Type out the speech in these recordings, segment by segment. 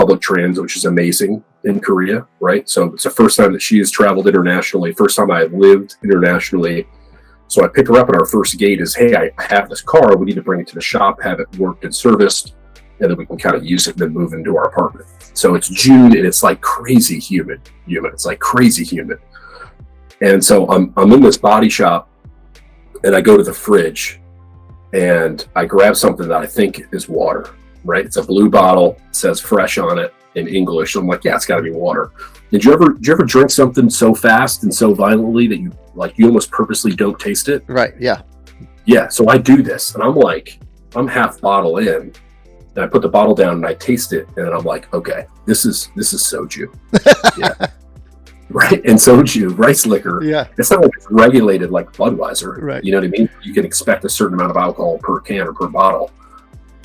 public transit, which is amazing in Korea, right? So it's the first time that she has traveled internationally, first time I have lived internationally. So I pick her up, and our first gate is, hey, I have this car. We need to bring it to the shop, have it worked and serviced, and then we can kind of use it and then move into our apartment. So it's June, and it's like crazy humid. It's like crazy humid. And so I'm in this body shop, and I go to the fridge, and I grab something that I think is water, right? It's a blue bottle, it says fresh on it in English. So I'm like, yeah, it's got to be water. Did you ever drink something so fast and so violently that you almost purposely don't taste it? Right. Yeah. Yeah. So I do this, and I'm half bottle in, and I put the bottle down and I taste it, and I'm like, okay, this is soju. Yeah. Right. And soju, rice liquor. Yeah. It's not like it's regulated like Budweiser. Right. You know what I mean? You can expect a certain amount of alcohol per can or per bottle.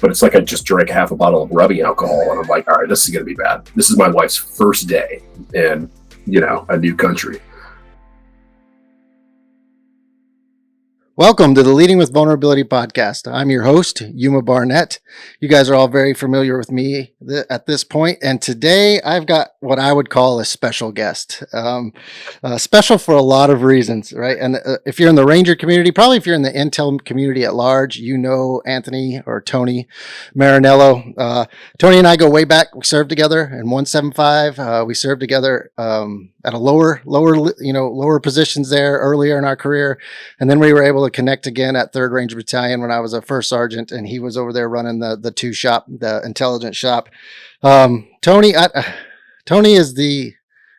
But it's like I just drank half a bottle of rubbing alcohol, and I'm like, all right, this is going to be bad. This is my wife's first day in, a new country. Welcome to the Leading with Vulnerability podcast. I'm your host, Yuma Barnett. You guys are all very familiar with me at this point, and today I've got what I would call a special guest. Special for a lot of reasons, right? And if you're in the Ranger community, probably if you're in the Intel community at large, you know Anthony or Tony Marinello. Tony and I go way back. We served together in 175. We served together at a lower positions there earlier in our career, and then we were able to connect again at 3rd Ranger Battalion when I was a first sergeant, and he was over there running the 2 shop, the intelligence shop. Tony is the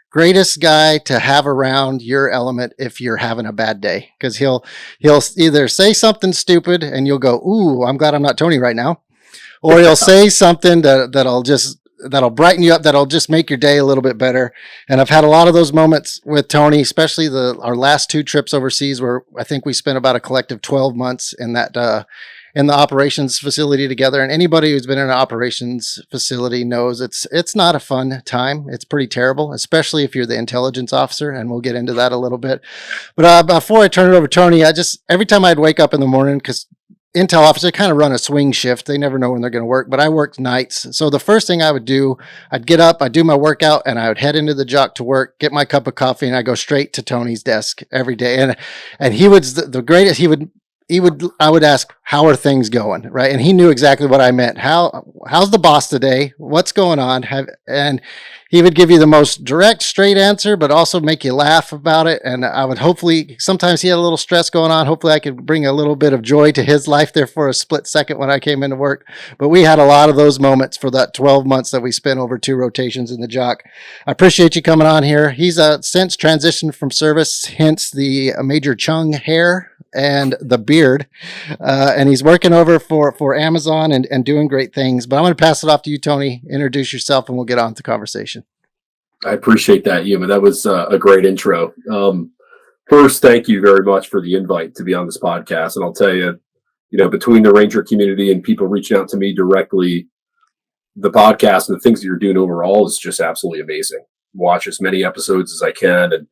greatest guy to have around your element if you're having a bad day, because he'll either say something stupid and you'll go, "Ooh, I'm glad I'm not Tony right now," or he'll say something that'll brighten you up, that'll just make your day a little bit better. And I've had a lot of those moments with Tony, especially our last 2 trips overseas, where I think we spent about a collective 12 months in that in the operations facility together. And anybody who's been in an operations facility knows it's not a fun time. It's pretty terrible, especially if you're the intelligence officer, and we'll get into that a little bit. But before I turn it over to Tony, every time I'd wake up in the morning, because Intel officers kind of run a swing shift. They never know when they're going to work, but I worked nights. So the first thing I would do, I'd get up, I'd do my workout, and I would head into the jock to work, get my cup of coffee, and I go straight to Tony's desk every day. And he was the greatest. I would ask, how are things going? Right. And he knew exactly what I meant. How's the boss today? What's going on? And he would give you the most direct, straight answer, but also make you laugh about it. And I would sometimes he had a little stress going on. Hopefully I could bring a little bit of joy to his life there for a split second when I came into work. But we had a lot of those moments for that 12 months that we spent over 2 rotations in the jock. I appreciate you coming on here. He's since transitioned from service, hence the Major Chung hair and the beard. And he's working over for Amazon and doing great things. But I'm going to pass it off to you, Tony. Introduce yourself, and we'll get on to the conversation. I appreciate that, Yuma. That was a great intro. First, thank you very much for the invite to be on this podcast. And I'll tell you, between the Ranger community and people reaching out to me directly, the podcast and the things that you're doing overall is just absolutely amazing. Watch as many episodes as I can. And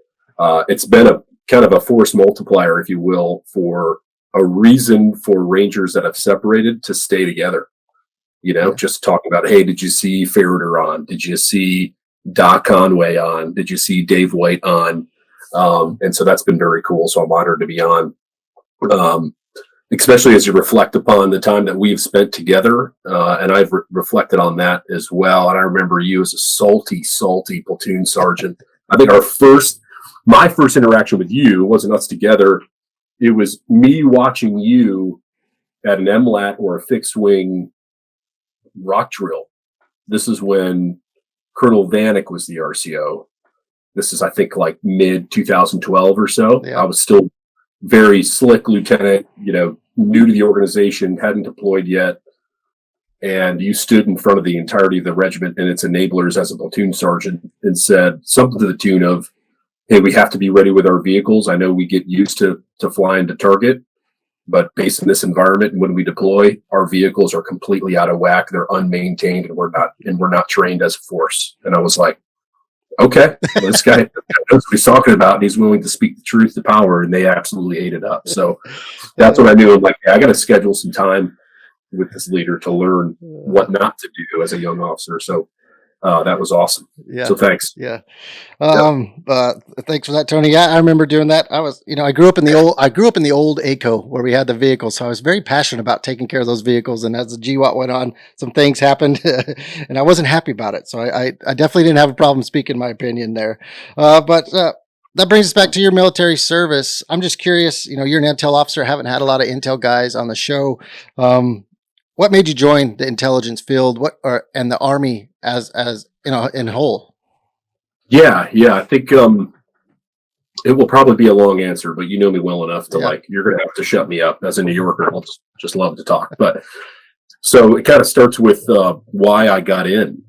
it's been a kind of a force multiplier, if you will, for a reason for Rangers that have separated to stay together. Just talking about, hey, did you see Ferreter on? Did you see Doc Conway on? Did you see Dave White on? And so that's been very cool. So I'm honored to be on, especially as you reflect upon the time that we've spent together. And I've reflected on that as well. And I remember you as a salty platoon sergeant. I think my first interaction with you wasn't us together. It was me watching you at an MLAT or a fixed wing rock drill. This is when Colonel Vanek was the RCO. This is, I think, like mid 2012 or so. Yeah. I was still very slick lieutenant, new to the organization, hadn't deployed yet. And you stood in front of the entirety of the regiment and its enablers as a platoon sergeant and said something to the tune of, hey, we have to be ready with our vehicles. I know we get used to flying to target, but based in this environment and when we deploy, our vehicles are completely out of whack. They're unmaintained, and we're not trained as a force. And I was like, okay, well, this guy knows what he's talking about, and he's willing to speak the truth to power, and they absolutely ate it up. So that's what I knew. I'm like, I got to schedule some time with this leader to learn what not to do as a young officer. So That was awesome. Yeah. So thanks. Yeah. Yeah. Thanks for that, Tony. Yeah, I remember doing that. I grew up in the old ACO where we had the vehicles. So I was very passionate about taking care of those vehicles. And as the GWAT went on, some things happened and I wasn't happy about it. So I definitely didn't have a problem speaking my opinion there. But that brings us back to your military service. I'm just curious, you're an intel officer. Haven't had a lot of intel guys on the show. What made you join the intelligence field? And the Army as in whole? Yeah. I think it will probably be a long answer, but you know me well enough to you're going to have to shut me up. As a New Yorker, I'll just love to talk. But so it kind of starts with why I got in.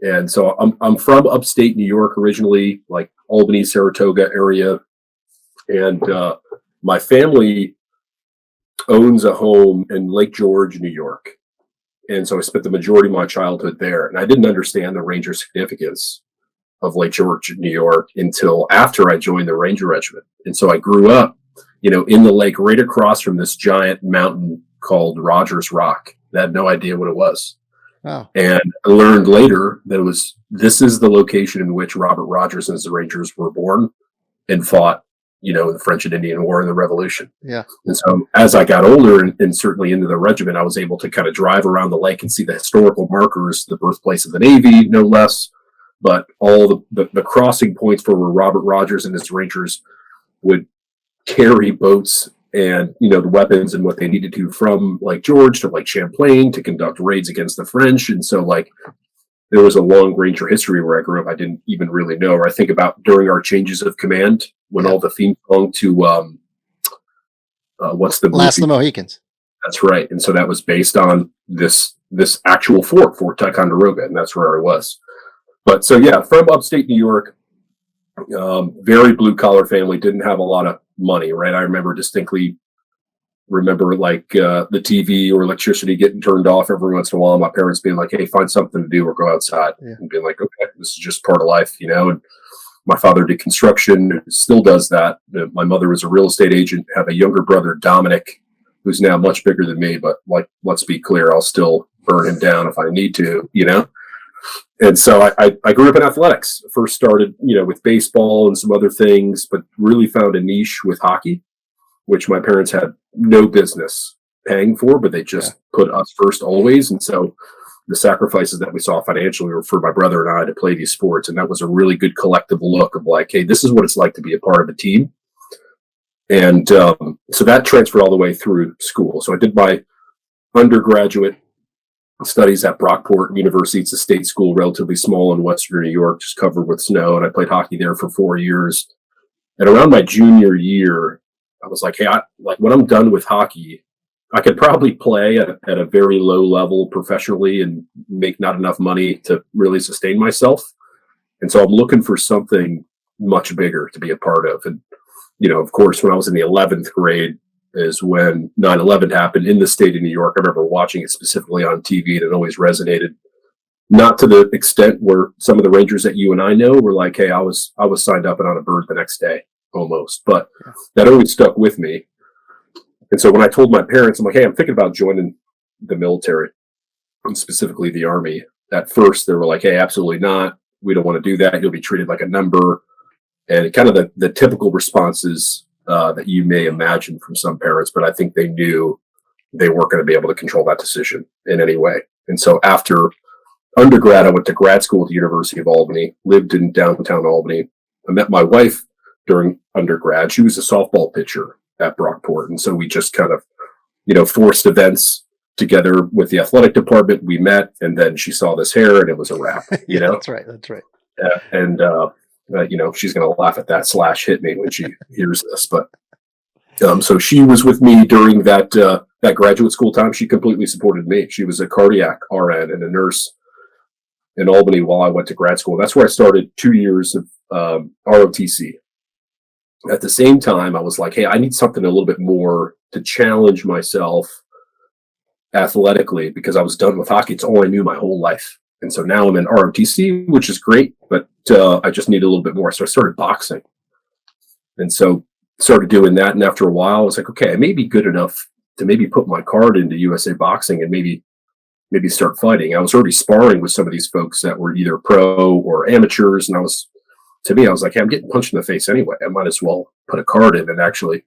And so I'm from upstate New York originally, like Albany, Saratoga area. And my family owns a home in Lake George, New York. And so I spent the majority of my childhood there. And I didn't understand the Ranger significance of Lake George, New York until after I joined the Ranger Regiment. And so I grew up, in the lake right across from this giant mountain called Rogers Rock. I had no idea what it was. Oh. And I learned later that this is the location in which Robert Rogers and his Rangers were born and fought, the French and Indian War and the Revolution. Yeah. And so as I got older and certainly into the regiment, I was able to kind of drive around the lake and see the historical markers, the birthplace of the Navy, no less, but all the crossing points for where Robert Rogers and his Rangers would carry boats and, the weapons and what they needed to from Lake George to Lake Champlain to conduct raids against the French. And so there was a long Ranger history where I grew up I didn't even really know, or I think about during our changes of command when all the theme song to what's the movie? Last of the Mohicans. That's right. And so that was based on this actual Fort Ticonderoga, and that's where I was. But so yeah, from upstate New York, very blue collar family, didn't have a lot of money, right? I distinctly remember the TV or electricity getting turned off every once in a while. My parents being like, "Hey, find something to do or go outside," and being like, "Okay, this is just part of life," And my father did construction, still does that. My mother was a real estate agent. Have a younger brother, Dominic, who's now much bigger than me. But let's be clear, I'll still burn him down if I need to, And so I grew up in athletics. First started, with baseball and some other things, but really found a niche with hockey, which my parents had no business paying for, but they just put us first always. And so the sacrifices that we saw financially were for my brother and I to play these sports. And that was a really good collective look of hey, this is what it's like to be a part of a team. And so that transferred all the way through school. So I did my undergraduate studies at Brockport University. It's a state school, relatively small in Western New York, just covered with snow. And I played hockey there for 4 years. And around my junior year, I was like, hey, when I'm done with hockey, I could probably play at a very low level professionally and make not enough money to really sustain myself. And so I'm looking for something much bigger to be a part of. And, of course, when I was in the 11th grade is when 9/11 happened in the state of New York. I remember watching it specifically on TV, and it always resonated. Not to the extent where some of the Rangers that you and I know were like, hey, I was signed up and on a bird the next day almost, but that always stuck with me. And so when I told my parents, I'm like, hey, I'm thinking about joining the military, and specifically the Army. At first, they were like, hey, absolutely not. We don't want to do that. You'll be treated like a number. And kind of the typical responses that you may imagine from some parents, but I think they knew they weren't going to be able to control that decision in any way. And so after undergrad, I went to grad school at the University of Albany, lived in downtown Albany. I met my wife during undergrad. She was a softball pitcher at Brockport. And so we just kind of, forced events together with the athletic department. We met, and then she saw this hair and it was a wrap, That's right. And, she's going to laugh at that / hit me when she hears this. But so she was with me during that graduate school time. She completely supported me. She was a cardiac RN and a nurse in Albany while I went to grad school. That's where I started 2 years of ROTC. At the same time, I was like, hey, I need something a little bit more to challenge myself athletically because I was done with hockey. It's all I knew my whole life. And so now I'm in ROTC, which is great, but I just need a little bit more. So I started boxing. And so started doing that. And after a while, I was like, okay, I may be good enough to maybe put my card into USA Boxing and maybe maybe start fighting. I was already sparring with some of these folks that were either pro or amateurs. And to me, I was like, hey, I'm getting punched in the face anyway. I might as well put a card in and actually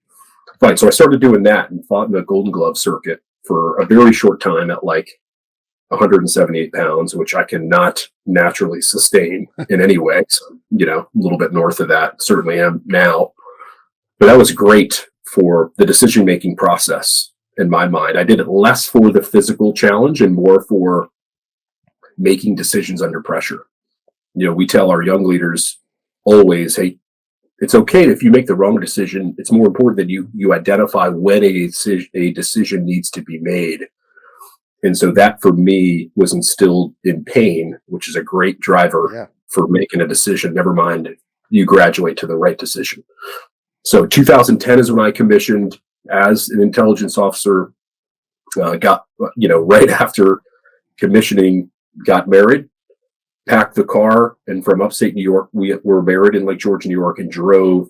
fight. So I started doing that and fought in the Golden Glove circuit for a very short time at like 178 pounds, which I cannot naturally sustain in any way. So, a little bit north of that, certainly am now. But that was great for the decision-making process in my mind. I did it less for the physical challenge and more for making decisions under pressure. We tell our young leaders always, hey, it's okay if you make the wrong decision. It's more important that you identify when a decision needs to be made. And so that for me was instilled in pain, which is a great driver for making a decision. Never mind, you graduate to the right decision. So 2010 is when I commissioned as an intelligence officer, got, right after commissioning, got married, packed the car, and from upstate New York, we were married in Lake George, New York, and drove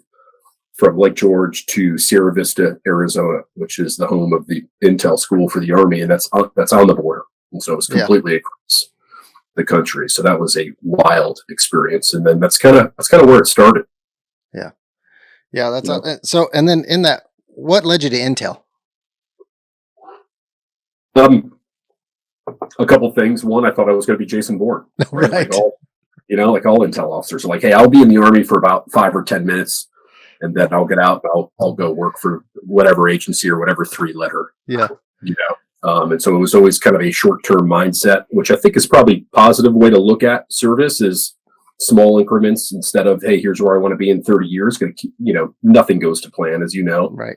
from Lake George to Sierra Vista, Arizona, which is the home of the Intel School for the Army, and that's on the border. And so it was completely across the country. So that was a wild experience, and then that's kind of where it started. Yeah. That's so. And then in that, what led you to Intel? A couple things. One, I thought I was going to be Jason Bourne, Right. Like all Intel officers are like, hey, I'll be in the Army for about 5 or 10 minutes. And then I'll get out and I'll go work for whatever agency or whatever 3-letter. Yeah. And so it was always kind of a short-term mindset, which I think is probably a positive way to look at service is small increments instead of, hey, here's where I want to be in 30 years. Going to keep, nothing goes to plan, as you know. Right.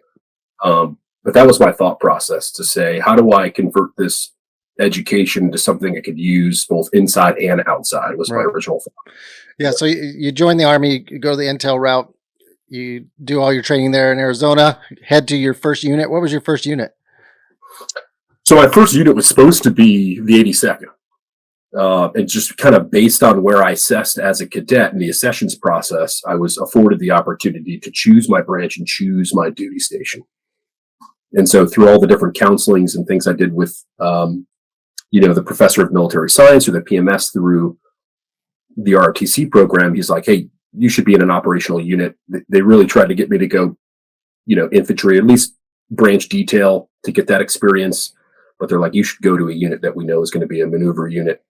But that was my thought process to say, how do I convert this education to something I could use both inside and outside was my original thought. Yeah. So you join the Army, you go the Intel route. You do all your training there in Arizona, head to your first unit. What was your first unit? So my first unit was supposed to be the 82nd. And just kind of based on where I assessed as a cadet in the accessions process, I was afforded the opportunity to choose my branch and choose my duty station. And so through all the different counselings and things I did with, the professor of military science or the PMS through the ROTC program, he's like, hey, you should be in an operational unit. They really tried to get me to go, infantry, at least branch detail to get that experience. But they're like, you should go to a unit that we know is going to be a maneuver unit.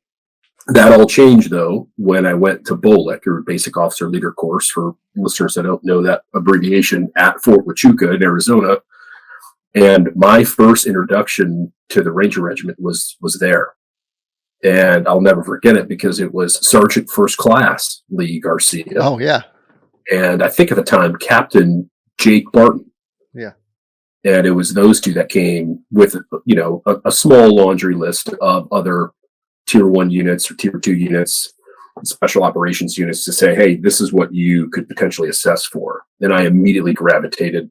That all changed, though, when I went to BOLIC, or Basic Officer Leader Course, for listeners that don't know that abbreviation, at Fort Huachuca in Arizona. And my first introduction to the Ranger Regiment was there. And I'll never forget it because it was Sergeant First Class Lee Garcia. Oh, yeah. And I think at the time, Captain Jake Barton. Yeah. And it was those two that came with, a small laundry list of other Tier 1 units or Tier 2 units, special operations units to say, hey, this is what you could potentially assess for. And I immediately gravitated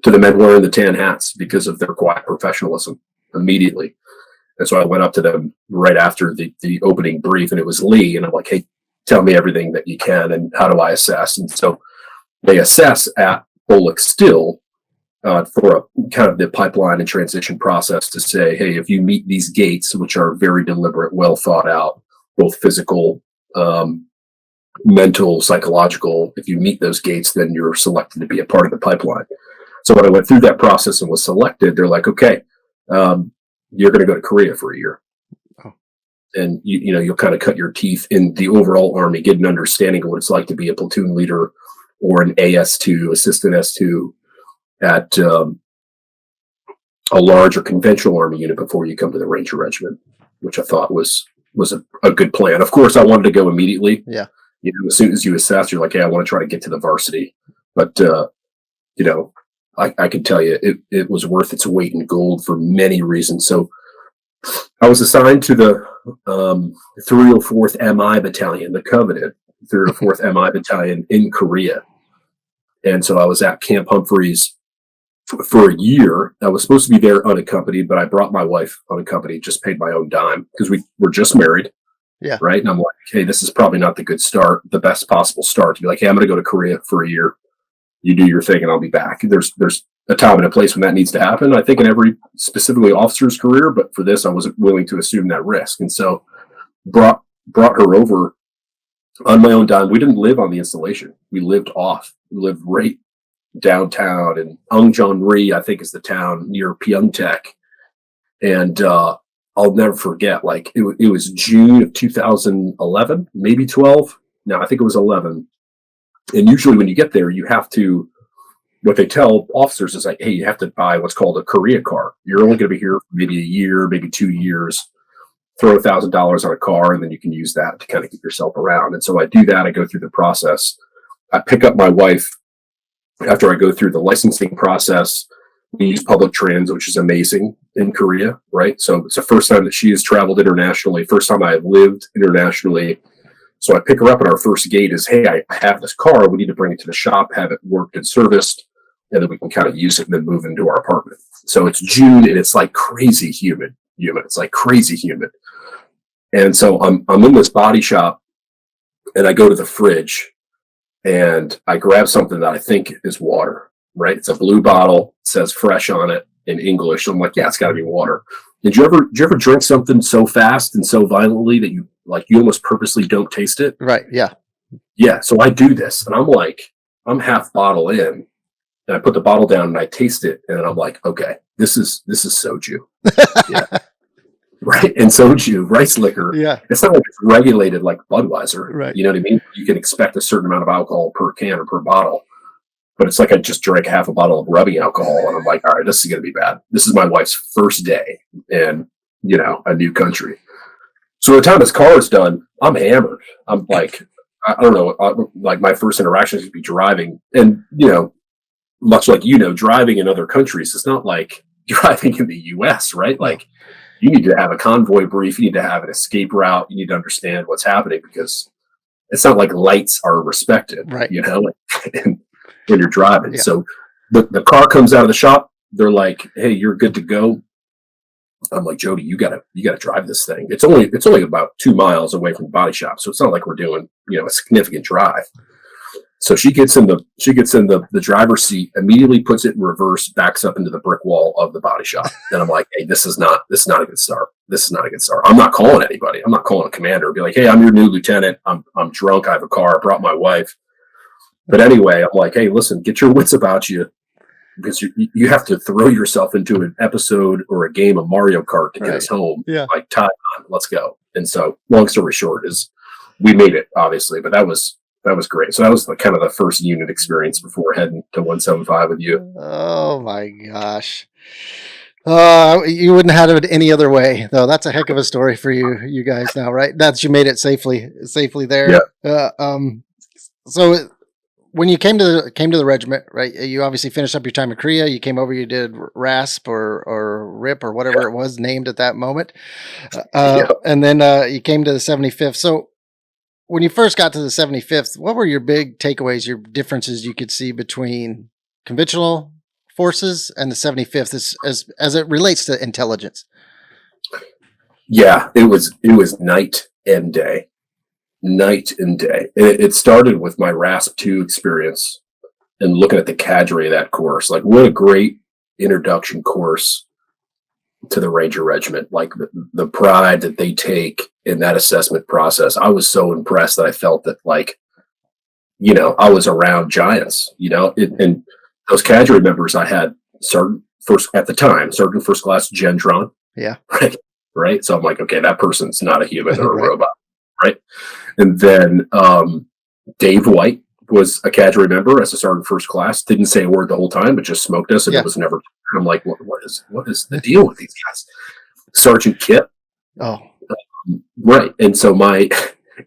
to the men wearing the tan hats because of their quiet professionalism immediately. And so I went up to them right after the opening brief, and it was Lee. And I'm like, hey, tell me everything that you can, and how do I assess? And so they assess at BOLIC still for a kind of the pipeline and transition process to say, hey, if you meet these gates, which are very deliberate, well thought out, both physical, mental, psychological, if you meet those gates, then you're selected to be a part of the pipeline. So when I went through that process and was selected, they're like, okay, you're going to go to Korea for a year. Oh. And you'll kind of cut your teeth in the overall Army, get an understanding of what it's like to be a platoon leader or an AS2, assistant S2 at a large or conventional Army unit before you come to the Ranger Regiment, which I thought was a good plan. Of course, I wanted to go immediately. Yeah. As soon as you assess, you're like, hey, I want to try to get to the varsity. But, I can tell you it was worth its weight in gold for many reasons. So I was assigned to the 304th MI Battalion, the coveted 304th MI Battalion in Korea. And so I was at Camp Humphreys for a year. I was supposed to be there unaccompanied, but I brought my wife unaccompanied, just paid my own dime because we were just married. Yeah. Right. And I'm like, hey, this is probably not the best possible start to be like, hey, I'm going to go to Korea for a year. You do your thing and I'll be back. There's a time and a place when that needs to happen. I think in every specifically officer's career, but for this, I wasn't willing to assume that risk. And so brought her over on my own dime. We didn't live on the installation. We lived off. We lived right downtown in Ungjeonri, I think is the town near Pyeongtaek. And I'll never forget, like it was June of 2011, maybe 12. No, I think it was 11. And usually when you get there, you have to, what they tell officers is like, hey, you have to buy what's called a Korea car. You're only going to be here for maybe a year, maybe 2 years. Throw $1,000 on a car, and then you can use that to kind of get yourself around. And so I do that. I go through the process. I pick up my wife after I go through the licensing process. We use public trans, which is amazing in Korea, right? So it's the first time that she has traveled internationally, first time I have lived internationally. So I pick her up, and our first gate is, hey, I have this car. We need to bring it to the shop, have it worked and serviced, and then we can kind of use it and then move into our apartment. So it's June, and it's like crazy humid. It's like crazy humid. And so I'm in this body shop, and I go to the fridge, and I grab something that I think is water, right? It's a blue bottle, it says fresh on it in English. So I'm like, yeah, it's got to be water. Did you ever drink something so fast and so violently that you almost purposely don't taste it? Right. Yeah. Yeah. So I do this, and I'm half bottle in, and I put the bottle down and I taste it, and I'm like, okay, this is soju. Yeah. Right. And soju, rice liquor. Yeah. It's not like it's regulated like Budweiser. Right. You know what I mean? You can expect a certain amount of alcohol per can or per bottle. But it's like I just drank half a bottle of rubbing alcohol, and I'm like, all right, this is going to be bad. This is my wife's first day in, a new country. So by the time this car is done, I'm hammered. I'm like, I don't know, like my first interaction is to be driving. And, much like, driving in other countries, it's not like driving in the US, right? Like you need to have a convoy brief. You need to have an escape route. You need to understand what's happening, because it's not like lights are respected, right? When you're driving. Yeah. So the car comes out of the shop. They're like, hey, you're good to go. I'm like, Jody, you gotta drive this thing. It's only about 2 miles away from the body shop. So it's not like we're doing, a significant drive. So she gets in the driver's seat, immediately puts it in reverse, backs up into the brick wall of the body shop. And I'm like, hey, this is not a good start. This is not a good start. I'm not calling anybody. I'm not calling a commander. Be like, hey, I'm your new lieutenant. I'm drunk. I have a car. I brought my wife. But anyway, I'm like, hey, listen, get your wits about you, because you have to throw yourself into an episode or a game of Mario Kart to get us home. Yeah. Like, time on, let's go. And so, long story short, is we made it, obviously, but that was great. So that was kind of the first unit experience before heading to 175 with you. Oh my gosh. You wouldn't have had it any other way, though. That's a heck of a story for you guys now, right? That's, you made it safely there. Yeah. So when you came to the regiment, right? You obviously finished up your time in Korea. You came over. You did RASP or RIP or whatever it was named at that moment, and then you came to the 75th. So when you first got to the 75th, what were your big takeaways? Your differences you could see between conventional forces and the 75th as it relates to intelligence? Yeah, it was night and day. Night and day. It started with my RASP 2 experience and looking at the cadre of that course. Like, what a great introduction course to the Ranger Regiment. Like the pride that they take in that assessment process. I was so impressed that I felt that, like, I was around giants, and those cadre members I had Sergeant First Class Gentron. Yeah. Right. So I'm like, okay, that person's not a human or a Right. robot. Right. And then Dave White was a cadre member as a Sergeant First Class. Didn't say a word the whole time, but just smoked us, and it was never. I'm like, what is the deal with these guys? Sergeant Kip. Oh, right. And so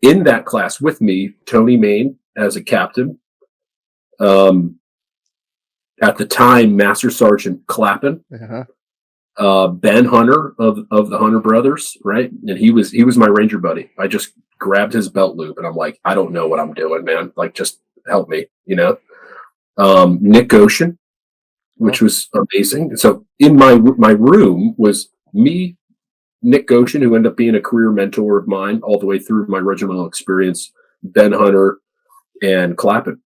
in that class with me, Tony Main as a captain. At the time, Master Sergeant Clappin. Ben Hunter of the Hunter brothers, right? And he was my Ranger buddy. I just grabbed his belt loop, and I'm like, I don't know what I'm doing, man. Like, just help me, Nick Goshen, which was amazing. So in my room was me, Nick Goshen, who ended up being a career mentor of mine all the way through my regimental experience, Ben Hunter, and Clappin.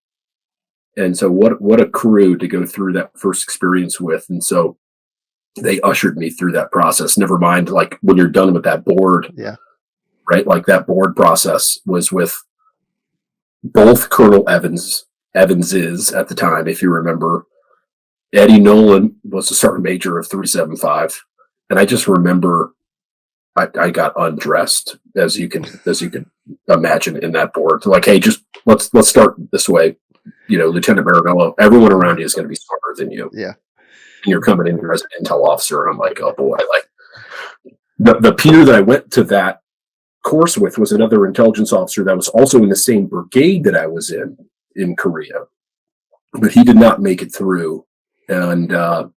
And so what a crew to go through that first experience with. And so they ushered me through that process. Never mind, like when you're done with that board, Yeah. right? Like that board process was with both Colonel Evanses at the time, if you remember. Eddie Nolan was the sergeant major of 375. And I just remember I got undressed, as you can imagine, in that board. Like, hey, just let's start this way. Lieutenant Marinello, everyone around you is going to be smarter than you. Yeah. And you're coming in here as an intel officer, and I'm like, oh boy, like the peer that I went to that course with was another intelligence officer that was also in the same brigade that I was in Korea, but he did not make it through, and that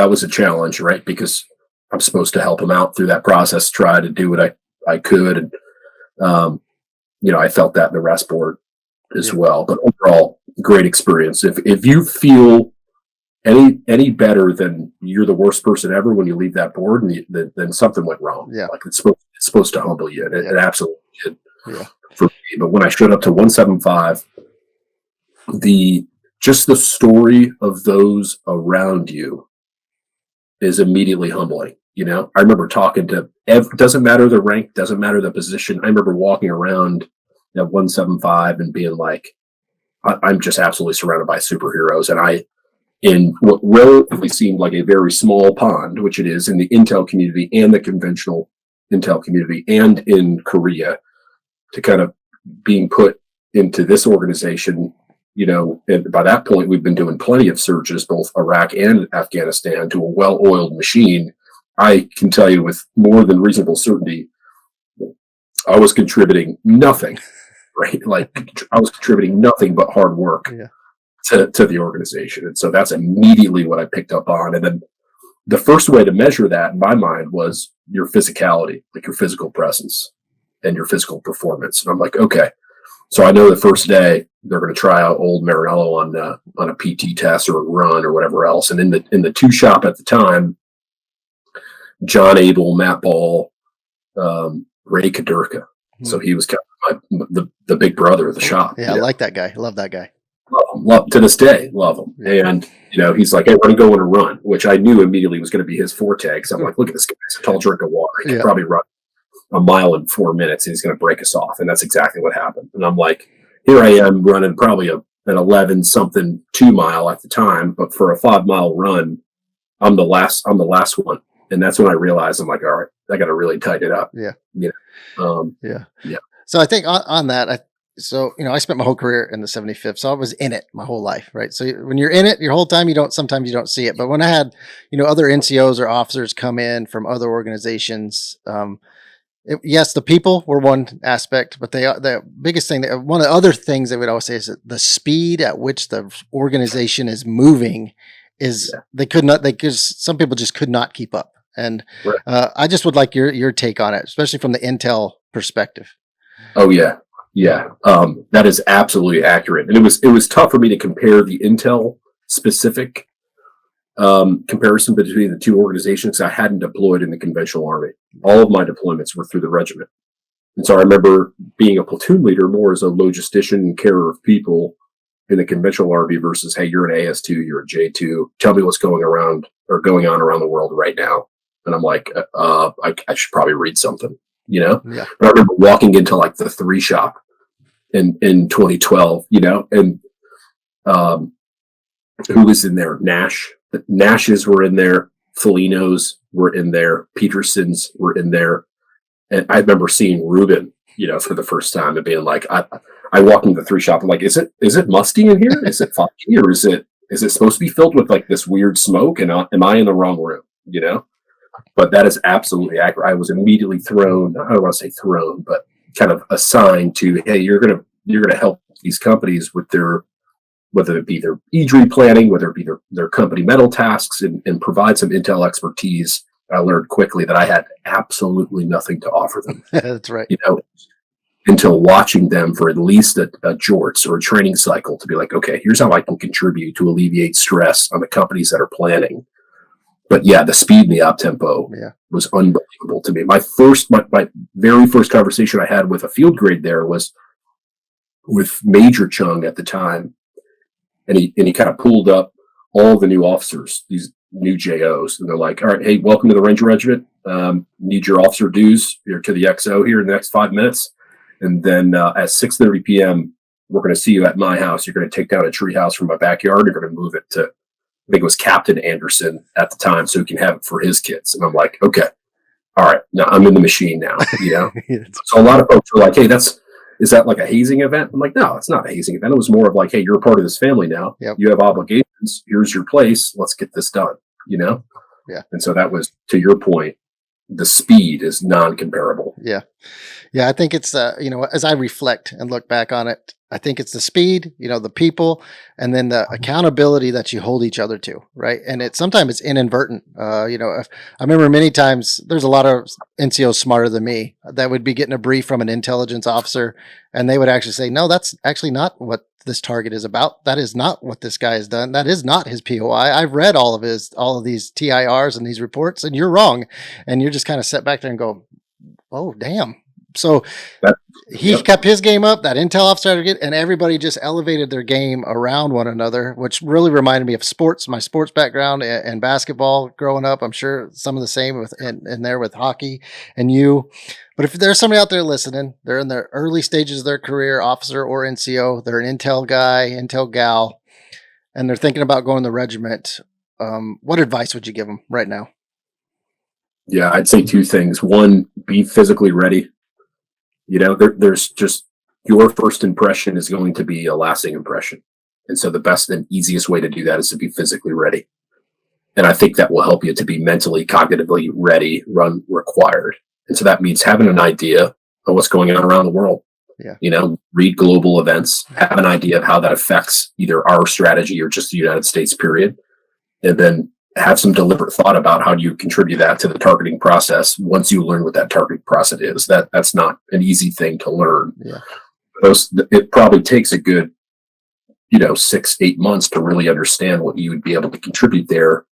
was a challenge, right? Because I'm supposed to help him out through that process, try to do what I could, and I felt that in the rest board as well. But overall, great experience. If you feel any better than you're the worst person ever when you leave that board, and then something went wrong. Yeah. Like it's supposed to humble you, and it absolutely did for me. But when I showed up to 175, just the story of those around you is immediately humbling. I remember talking to doesn't matter the rank, doesn't matter the position. I remember walking around at 175 and being like, I'm just absolutely surrounded by superheroes, and in what relatively seemed like a very small pond, which it is in the intel community and the conventional intel community and in Korea, to kind of being put into this organization, and by that point we've been doing plenty of surges, both Iraq and Afghanistan, to a well-oiled machine. I can tell you with more than reasonable certainty, I was contributing nothing, right? Like I was contributing nothing but hard work. To the organization. And so that's immediately what I picked up on. And then the first way to measure that in my mind was your physicality, like your physical presence and your physical performance. And I'm like, okay, so I know the first day they're going to try out old Marinello on a PT test or a run or whatever else. And in the two shop at the time, John Abel, Matt Ball, Ray Kadurka. So he was kind of the big brother of the shop. Yeah, I like that guy. Love that guy. Love to this day, love him. And he's like, hey, we're gonna go on a run, which I knew immediately was going to be his forte. Because I'm like, look at this guy, he's a tall drink of water. He can probably run a mile in 4 minutes, and he's going to break us off. And that's exactly what happened. And I'm like, here I am running probably an 11 something 2 mile at the time, but for a 5 mile run, I'm the last one. And that's when I realized, I'm like, all right, I got to really tighten it up. Yeah. So I think on that, I spent my whole career in the 75th, so I was in it my whole life, right? So when you're in it your whole time, sometimes you don't see it. But when I had, other NCOs or officers come in from other organizations, yes, the people were one aspect, but the biggest thing, one of the other things they would always say is that the speed at which the organization is moving is some people just could not keep up. And I just would like your take on it, especially from the intel perspective. Oh yeah. Yeah, that is absolutely accurate. And it was tough for me to compare the intel specific comparison between the two organizations. I hadn't deployed in the conventional army. All of my deployments were through the regiment. And so I remember being a platoon leader more as a logistician and carer of people in the conventional army versus, hey, you're an AS2, you're a J2. Tell me what's going on around the world right now. And I'm like, I should probably read something, But I remember walking into like the 3 shop in 2012, and who was in there? Nash. The Nashes were in there. Felinos were in there. Petersons were in there. And I remember seeing Ruben, for the first time and being like, I walked into the 3 shop. I'm like, is it musty in here? Is it foggy, or is it supposed to be filled with like this weird smoke? And am I in the wrong room? But that is absolutely accurate. I was immediately thrown. I don't want to say thrown, but kind of assigned to, hey, you're gonna help these companies with their, whether it be their EDRI planning, whether it be their company metal tasks, and provide some intel expertise. I learned quickly that I had absolutely nothing to offer them. That's right. Until watching them for at least a jorts or a training cycle to be like, okay, here's how I can contribute to alleviate stress on the companies that are planning. But yeah, the speed and the op tempo was unbelievable to me. My very first conversation I had with a field grade there was with Major Chung at the time. he kind of pulled up all the new officers, these new JOs, and they're like, all right, hey, welcome to the Ranger Regiment. Need your officer dues. You're to the XO here in the next 5 minutes. And then at 6:30 p.m., we're going to see you at my house. You're going to take down a tree house from my backyard. You're going to move it to, I think it was Captain Anderson at the time, so he can have it for his kids. And I'm like, okay, all right, now I'm in the machine now, you know? So a lot of folks are like, hey, is that like a hazing event? I'm like, no, it's not a hazing event. It was more of like, hey, you're a part of this family now. Yep. You have obligations. Here's your place. Let's get this done, you know? Yeah. And so that was, to your point, the speed is non-comparable. Yeah. Yeah. I think it's, as I reflect and look back on it, I think it's the speed, the people, and then the accountability that you hold each other to. Right. And sometimes it's inadvertent. I remember many times there's a lot of NCOs smarter than me that would be getting a brief from an intelligence officer, and they would actually say, no, that's actually not what this target is about. That is not what this guy has done. That is not his POI. I've read all of these TIRs and these reports, and you're wrong. And you're just kind of set back there and go, oh, damn. So he kept his game up, that intel officer, and everybody just elevated their game around one another, which really reminded me of sports, my sports background and basketball growing up. I'm sure some of the same in there with hockey and you. But if there's somebody out there listening, they're in their early stages of their career, officer or NCO, they're an intel guy, intel gal, and they're thinking about going to the regiment, what advice would you give them right now? Yeah, I'd say two things. One, be physically ready. There's just, your first impression is going to be a lasting impression. And so the best and easiest way to do that is to be physically ready. And I think that will help you to be mentally, cognitively ready, run required. And so that means having an idea of what's going on around the world. Yeah. Read global events, have an idea of how that affects either our strategy or just the United States, period. And then have some deliberate thought about how you contribute that to the targeting process. Once you learn what that targeting process is, that's not an easy thing to learn. Yeah. It probably takes a good, 6-8 months to really understand what you would be able to contribute there.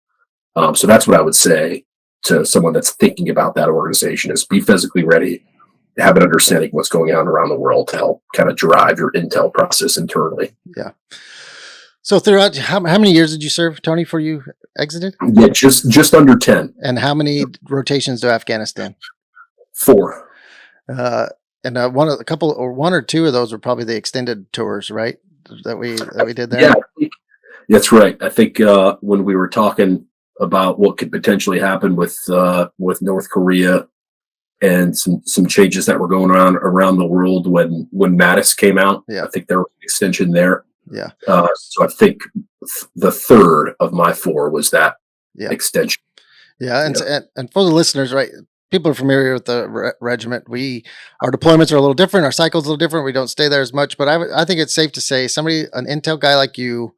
So that's what I would say to someone that's thinking about that organization is be physically ready, have an understanding of what's going on around the world to help kind of drive your intel process internally. Yeah. So throughout, how many years did you serve, Tony, before you exited? Yeah, just under 10. And how many rotations to Afghanistan? 4. And one or two of those were probably the extended tours, right? That we did there. Yeah, that's right. I think when we were talking about what could potentially happen with North Korea and some changes that were going on around the world when Mattis came out, I think there was an extension there. Yeah. So I think the third of my 4 was that extension. Yeah. And for the listeners, right, people are familiar with the regiment. Our deployments are a little different. Our cycle's a little different. We don't stay there as much, but I think it's safe to say an intel guy like you,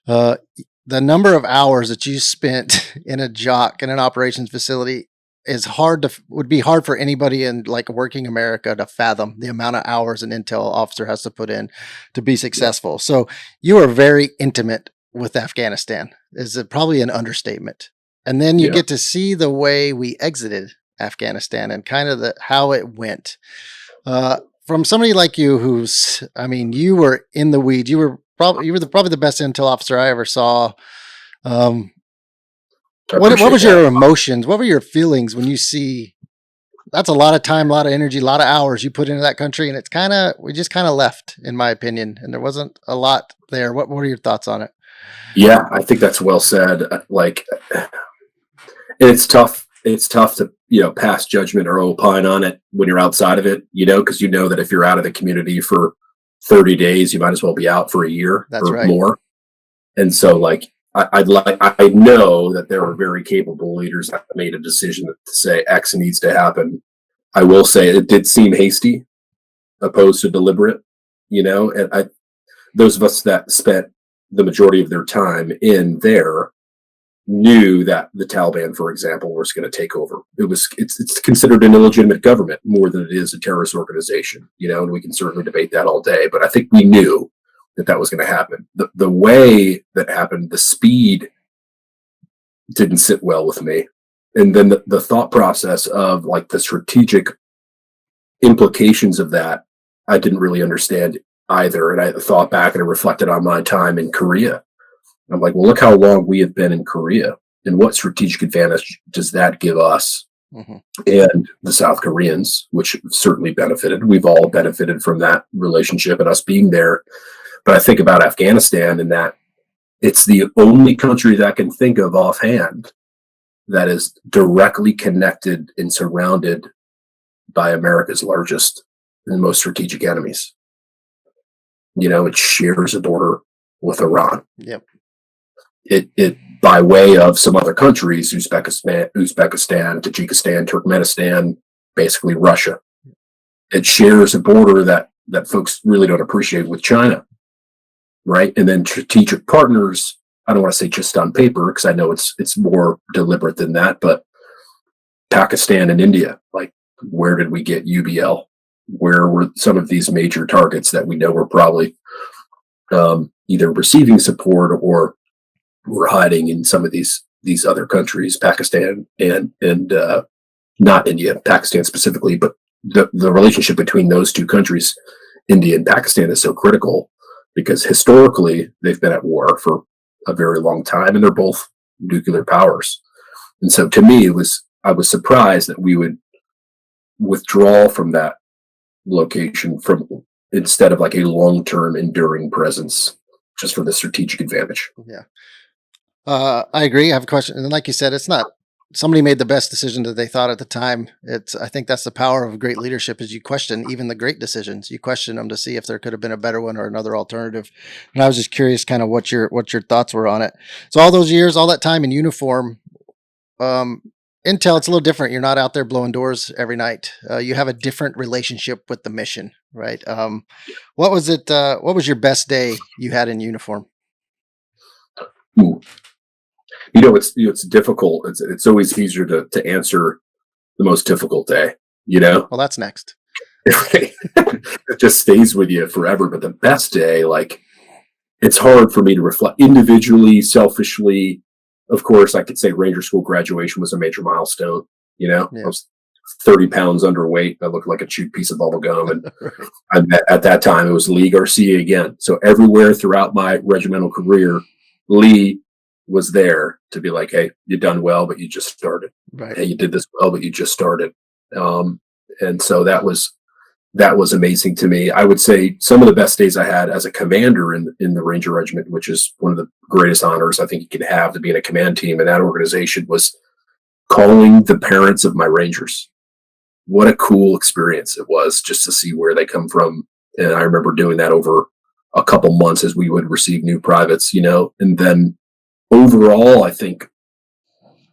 the number of hours that you spent in a JOC in an operations facility would be hard for anybody in like working America to fathom the amount of hours an intel officer has to put in to be successful. So you are very intimate with Afghanistan, is probably an understatement. And then you get to see the way we exited Afghanistan and kind of how it went. From somebody like you, you were in the weeds. You were probably the best intel officer I ever saw. What was your emotions? What were your feelings when you see that's a lot of time, a lot of energy, a lot of hours you put into that country, and we just kind of left, in my opinion, and there wasn't a lot there. What are your thoughts on it? Yeah, I think that's well said. It's tough. It's tough to pass judgment or opine on it when you're outside of it, because that if you're out of the community for 30 days, you might as well be out for a year or more. And so, I know that there were very capable leaders that made a decision to say X needs to happen. I will say it did seem hasty, opposed to deliberate, and those of us that spent the majority of their time in there knew that the Taliban, for example, was going to take over. It's considered an illegitimate government more than it is a terrorist organization, and we can certainly debate that all day, but I think we knew that was going to happen. The way that happened, the speed didn't sit well with me. And then the thought process of the strategic implications of that, I didn't really understand either. And I thought back and I reflected on my time in Korea. I'm like, well, look how long we have been in Korea, and what strategic advantage does that give us Hmm. and the South Koreans, which certainly benefited. We've all benefited from that relationship and us being there. But I think about Afghanistan, and that it's the only country that I can think of offhand that is directly connected and surrounded by America's largest and most strategic enemies. It shares a border with Iran. Yep. It by way of some other countries, Uzbekistan, Tajikistan, Turkmenistan, basically Russia. It shares a border that folks really don't appreciate with China, right? And then strategic partners. I don't want to say just on paper, because I know it's more deliberate than that. But Pakistan and India, like, where did we get UBL? Where were some of these major targets that we know were probably either receiving support or were hiding in some of these other countries, Pakistan and not India, Pakistan specifically, but the relationship between those two countries, India and Pakistan, is so critical because historically they've been at war for a very long time, and they're both nuclear powers. And so to me, I was surprised that we would withdraw from that location from instead of like a long-term enduring presence just for the strategic advantage. Yeah. I agree. I have a question. And like you said, it's not somebody made the best decision that they thought at the time. I think that's the power of great leadership is you question even the great decisions. You question them to see if there could have been a better one or another alternative. And I was just curious kind of what your thoughts were on it. So all those years, all that time in uniform, Intel, it's a little different. You're not out there blowing doors every night. You have a different relationship with the mission, right? What was it? What was your best day you had in uniform? Ooh. It's difficult. It's always easier to answer the most difficult day. Well, that's next. It just stays with you forever. But the best day, like, it's hard for me to reflect individually, selfishly. Of course, I could say Ranger School graduation was a major milestone. I Yeah. was 30 pounds underweight. I looked like a chewed piece of bubble gum. And at that time, it was Lee Garcia again. So everywhere throughout my regimental career, Lee was there to be like, hey, you done well, but you just started. Right. Hey, you did this well, but you just started. And so that was amazing to me. I would say some of the best days I had as a commander in the Ranger Regiment, which is one of the greatest honors I think you can have to be in a command team in that organization, was calling the parents of my Rangers. What a cool experience it was just to see where they come from. And I remember doing that over a couple months as we would receive new privates, and then overall, I think,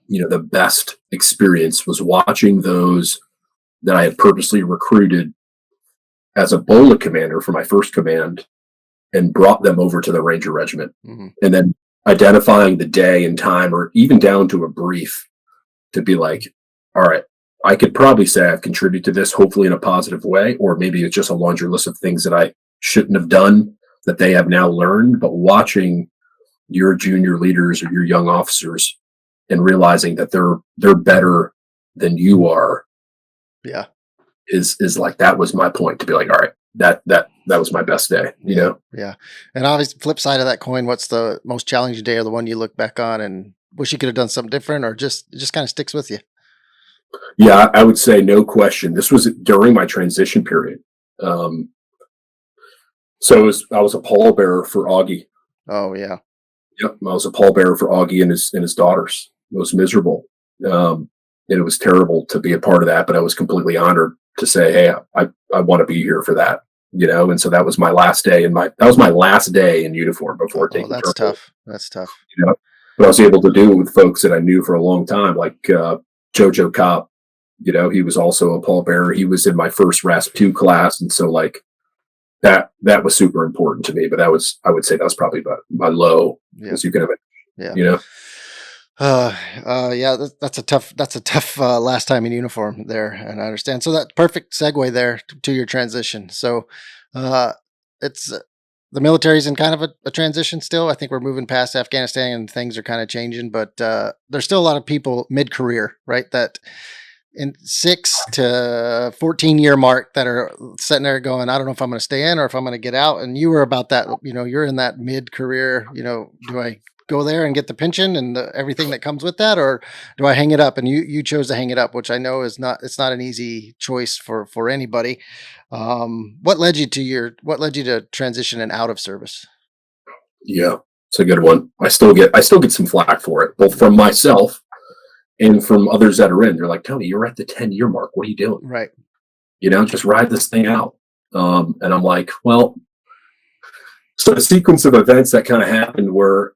the best experience was watching those that I had purposely recruited as a BOLA commander for my first command and brought them over to the Ranger Regiment. Mm-hmm. And then identifying the day and time, or even down to a brief, to be like, all right, I could probably say I've contributed to this, hopefully in a positive way, or maybe it's just a laundry list of things that I shouldn't have done that they have now learned. But watching your junior leaders or your young officers and realizing that they're better than you are, Yeah. is like, that was my point, to be like, all right, that was my best day, Yeah. And obviously, flip side of that coin, what's the most challenging day or the one you look back on and wish you could have done something different, or just kind of sticks with you? Yeah, I would say no question. This was during my transition period. So I was a pallbearer for Augie. Oh yeah. Yep, I was a pallbearer for Augie and his daughters. It was miserable, and it was terrible to be a part of that. But I was completely honored to say, "Hey, I want to be here for that." And so that was my last day, that was my last day in uniform before taking. That's tough. That's tough. But I was able to do it with folks that I knew for a long time, like Jojo Cobb. He was also a pallbearer. He was in my first RASP-2 class, and so like that was super important to me. But I would say that was probably about my low, as you can have it. Yeah. Yeah, that's a tough last time in uniform there, and I understand. So that perfect segue there to your transition. So, it's the military's in kind of a transition still. I think we're moving past Afghanistan and things are kind of changing, but there's still a lot of people mid-career, right? That in 6 to 14 year mark that are sitting there going, I don't know if I'm going to stay in or if I'm going to get out. And you were about that, you're in that mid career, do I go there and get the pension and everything that comes with that, or do I hang it up? And you chose to hang it up, which I know it's not an easy choice for anybody. What led you to transition and out of service? Yeah, it's a good one. I still get some flack for it, both from myself and from others that are in. They're like, Tony, you're at the 10-year mark. What are you doing? Right. Just ride this thing out. And I'm like, well, so the sequence of events that kind of happened were,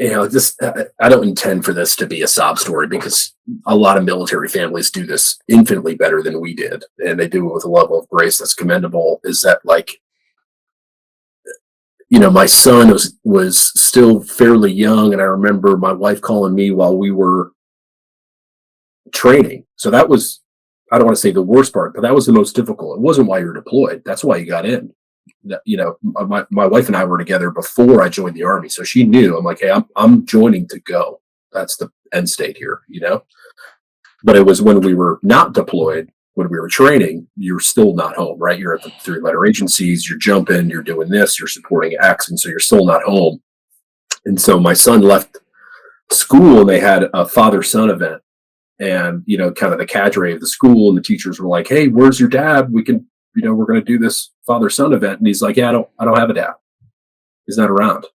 just I don't intend for this to be a sob story, because a lot of military families do this infinitely better than we did, and they do it with a level of grace that's commendable. Is that, like, my son was still fairly young, and I remember my wife calling me while we were training. So that was, I don't want to say the worst part, but that was the most difficult. It wasn't why you were deployed. That's why you got in. My wife and I were together before I joined the Army, so she knew. I'm like, hey, I'm joining to go. That's the end state here. But it was when we were not deployed, when we were training, you're still not home, right? You're at the 3-letter agencies, you're jumping, you're doing this, you're supporting X, and so you're still not home. And so my son left school, and they had a father-son event, and kind of the cadre of the school and the teachers were like, hey, where's your dad? We can, we're going to do this father-son event. And he's like, yeah, I don't have a dad. He's not around.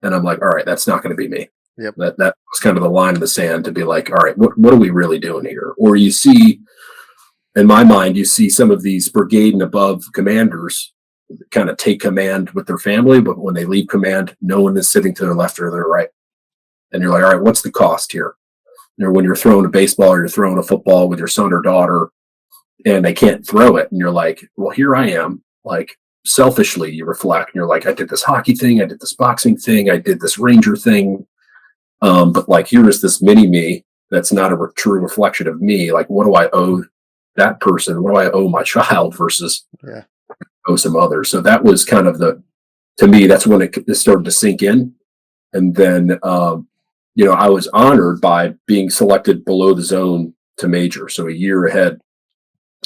And I'm like, all right, that's not going to be me. Yep. That was kind of the line in the sand to be like, all right, what are we really doing here? Or you see, in my mind, you see some of these brigade and above commanders kind of take command with their family, but when they leave command, no one is sitting to their left or their right. And you're like, all right, what's the cost here? When you're throwing a baseball or you're throwing a football with your son or daughter and they can't throw it, and you're like, well, here I am. Like, selfishly, you reflect and you're like, I did this hockey thing, I did this boxing thing, I did this ranger thing. But like, here is this mini me that's not a true reflection of me. Like, what do I owe that person? What do I owe my child versus owe some others? So that was kind of to me, that's when it started to sink in. And then, I was honored by being selected below the zone to major. So a year ahead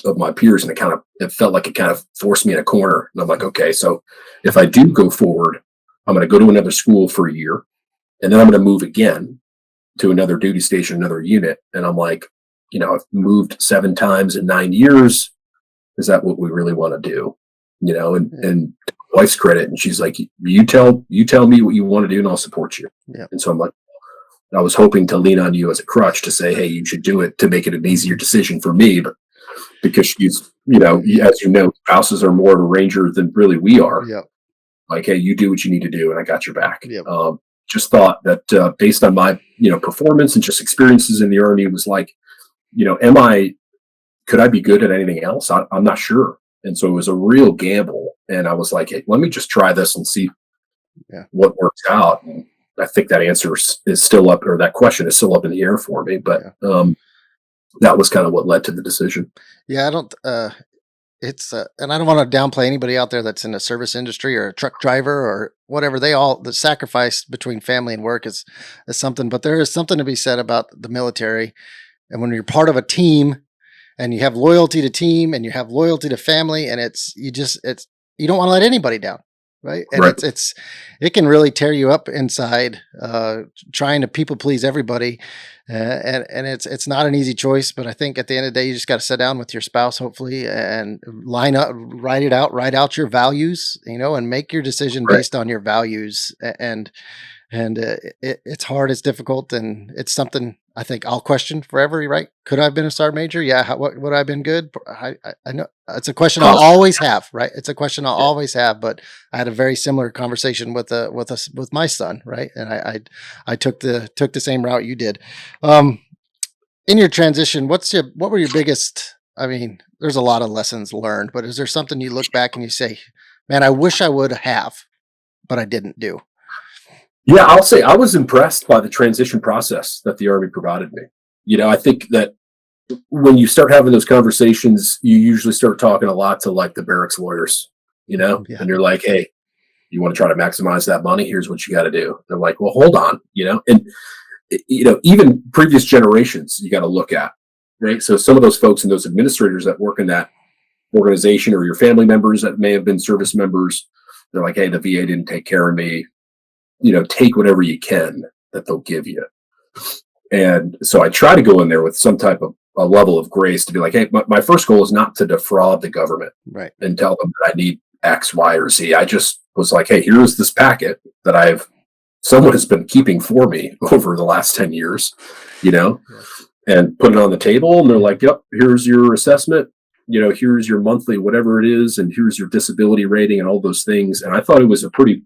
of my peers. And it felt like it kind of forced me in a corner. And I'm like, okay, so if I do go forward, I'm going to go to another school for a year, and then I'm going to move again to another duty station, another unit. And I'm like, I've moved 7 times in 9 years. Is that what we really want to do? And wife's credit. And she's like, you tell me what you want to do and I'll support you. Yeah. And so I'm like, I was hoping to lean on you as a crutch to say, hey, you should do it, to make it an easier decision for me. But because she's, as spouses are more of a ranger than really we are. Yep. Like, hey, you do what you need to do, and I got your back. Yep. Just thought that based on my, performance and just experiences in the Army, was like, could I be good at anything else? I'm not sure. And so it was a real gamble. And I was like, hey, let me just try this and see what works out. And I think that answer is still up, or that question is still up in the air for me. But that was kind of what led to the decision. Yeah, I don't. It's and I don't want to downplay anybody out there that's in the service industry or a truck driver or whatever. The sacrifice between family and work is something. But there is something to be said about the military, and when you're part of a team, and you have loyalty to team, and you have loyalty to family, and you don't want to let anybody down. Right. And right. it can really tear you up inside, trying to people please everybody. And it's not an easy choice, but I think at the end of the day, you just got to sit down with your spouse, hopefully, and write out your values, and make your decision based on your values. And it's hard, it's difficult, and it's something I think I'll question forever. Right? Could I have been a sergeant major? Yeah. Would I have been good? I know it's a question I'll always have. Right? It's a question I'll always have. But I had a very similar conversation with my son. Right? And I took the same route you did. In your transition, what were your biggest? I mean, there's a lot of lessons learned, but is there something you look back and you say, man, I wish I would have, but I didn't do? Yeah, I'll say I was impressed by the transition process that the Army provided me. I think that when you start having those conversations, you usually start talking a lot to like the barracks lawyers, and you're like, hey, you want to try to maximize that money? Here's what you got to do. They're like, well, hold on, and even previous generations you got to look at. right? So some of those folks and those administrators that work in that organization, or your family members that may have been service members, they're like, hey, the VA didn't take care of me. Take whatever you can that they'll give you. And so I try to go in there with some type of a level of grace to be like, hey, my first goal is not to defraud the government Right. and tell them that I need X, Y, or Z. I just was like, hey, here's this packet that someone has been keeping for me over the last 10 years, yeah. And put it on the table. And they're like, yep, here's your assessment. Here's your monthly, whatever it is. And here's your disability rating and all those things. And I thought it was a pretty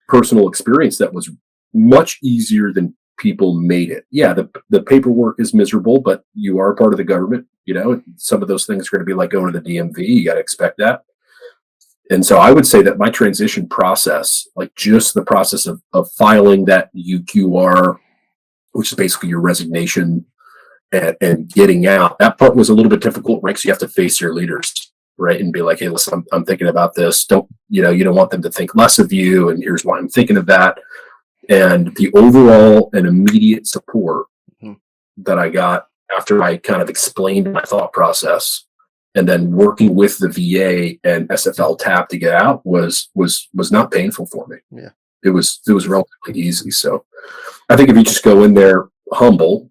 personal experience that was much easier than people made it. Yeah, the paperwork is miserable, but you are part of the government. Some of those things are going to be like going to the DMV. You got to expect that. And so I would say that my transition process, like just the process of filing that UQR, which is basically your resignation, and getting out, that part was a little bit difficult, right? So you have to face your leaders, right? And be like, hey, listen, I'm thinking about this. You don't want them to think less of you. And here's why I'm thinking of that. And the overall and immediate support that I got after I kind of explained my thought process, and then working with the VA and SFL TAP to get out was not painful for me. Yeah. It was relatively easy. So I think if you just go in there humble,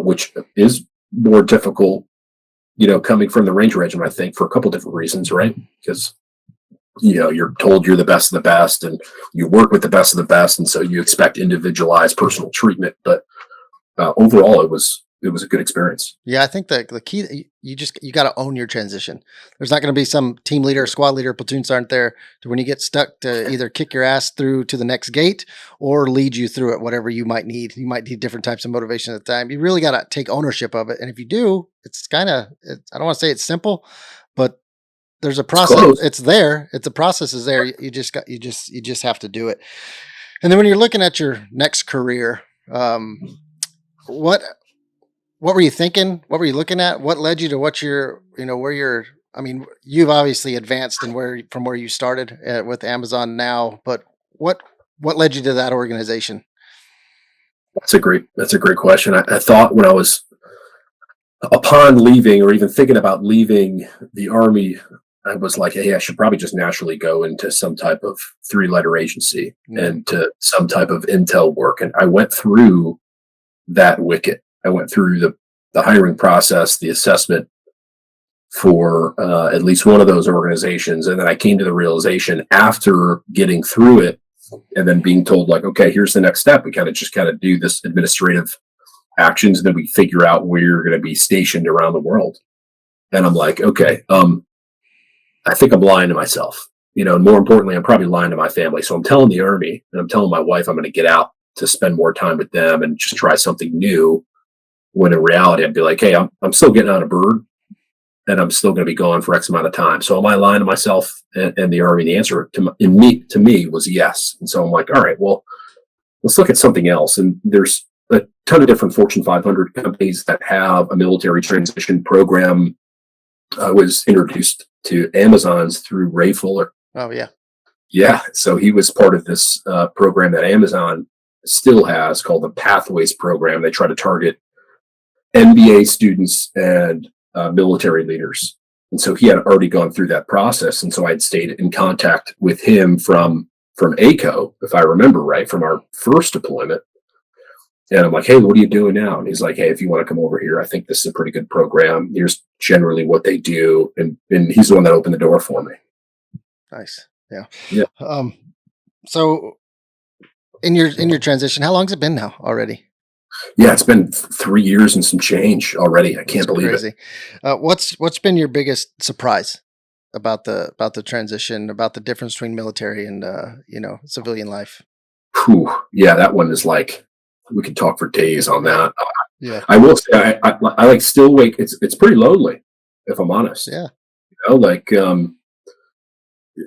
which is more difficult, coming from the Ranger Regiment, I think, for a couple different reasons, right? Because you're told you're the best of the best, and you work with the best of the best, and so you expect individualized personal treatment. But overall, it was a good experience. Yeah, I think the key, you got to own your transition. There's not going to be some team leader, squad leader, platoons aren't there to, when you get stuck, to either kick your ass through to the next gate or lead you through it, whatever you might need. You might need different types of motivation at the time. You really got to take ownership of it. And if you do, it's I don't want to say it's simple, but there's a process. It's there. It's a process is there. You just have to do it. And then when you're looking at your next career, what were you thinking? What were you looking at? What led you to what you're, where you're, you've obviously advanced and from where you started with Amazon now, but what led you to that organization? That's a great question. I thought when I was upon leaving, or even thinking about leaving the Army, I was like, hey, I should probably just naturally go into some type of 3-letter agency and to some type of intel work. And I went through that wicket. I went through the hiring process, the assessment for at least one of those organizations. And then I came to the realization after getting through it and then being told, like, okay, here's the next step. We kind of do this administrative actions, and then we figure out where you're going to be stationed around the world. And I'm like, okay, I think I'm lying to myself, and more importantly, I'm probably lying to my family. So I'm telling the Army and I'm telling my wife I'm going to get out to spend more time with them and just try something new. When in reality, I'd be like, hey, I'm still getting on a bird and I'm still going to be gone for X amount of time. So am I lying to myself and the Army? The answer to me was yes. And so I'm like, all right, well, let's look at something else. And there's a ton of different Fortune 500 companies that have a military transition program. I was introduced to Amazon's through Ray Fuller. Oh, yeah. Yeah. So he was part of this program that Amazon still has called the Pathways program. They try to target MBA students and military leaders. And so he had already gone through that process. And so I'd stayed in contact with him from ACO, if I remember right, from our first deployment. And I'm like, hey, what are you doing now? And he's like, hey, if you want to come over here, I think this is a pretty good program. Here's generally what they do. And he's the one that opened the door for me. Nice. Yeah. Yeah. So in your transition, how long's it been now already? Yeah, it's been 3 years and some change already. I can't believe it. What's been your biggest surprise about the transition, about the difference between military and civilian life? Whew. Yeah, that one is like, we could talk for days on that. Yeah, I will say I like still wake. It's pretty lonely, if I'm honest. Yeah.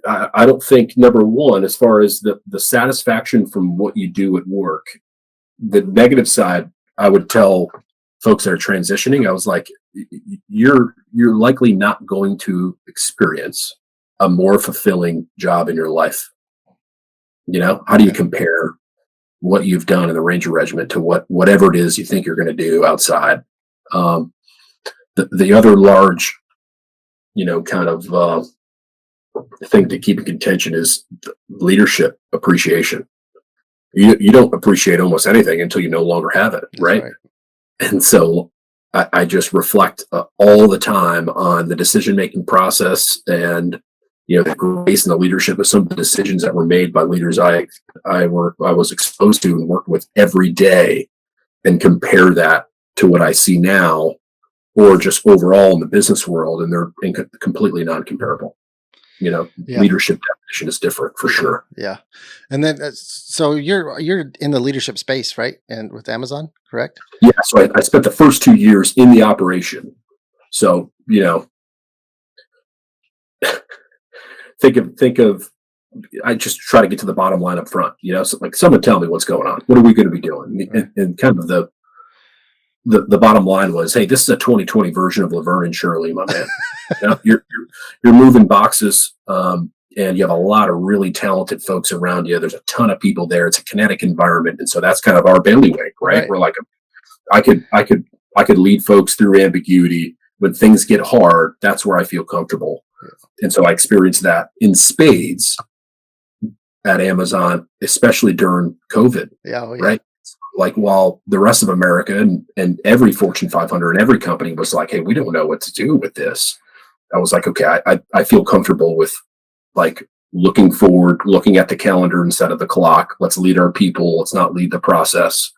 I don't think, number one, as far as the satisfaction from what you do at work, the negative side, I would tell folks that are transitioning, I was like, you're likely not going to experience a more fulfilling job in your life. How do you compare what you've done in the Ranger Regiment to whatever it is you think you're going to do outside? The other large, kind of thing to keep in contention is leadership appreciation. You don't appreciate almost anything until you no longer have it, That's right? right. And so I just reflect all the time on the decision making process and the grace and the leadership of some of the decisions that were made by leaders I was exposed to and worked with every day, and compare that to what I see now, or just overall in the business world, and they're completely non-comparable. Yeah. Leadership definition is different for sure. Yeah. And then, so you're in the leadership space, right? And with Amazon, correct? Yeah, so I spent the first 2 years in the operation. So think of I just try to get to the bottom line up front. So like someone tell me what's going on. What are we going to be doing? And kind of the bottom line was, hey, this is a 2020 version of Laverne and Shirley, my man. You're moving boxes, and you have a lot of really talented folks around you. There's a ton of people there. It's a kinetic environment, and so that's kind of our bailiwick, right? Right. We're like, I could lead folks through ambiguity. When things get hard, that's where I feel comfortable. And so I experienced that in spades at Amazon, especially during COVID, Yeah. Oh, yeah. right? Like while the rest of America and every Fortune 500 and every company was like, hey, we don't know what to do with this. I was like, okay, I feel comfortable with like looking forward, looking at the calendar instead of the clock. Let's lead our people. Let's not lead the process.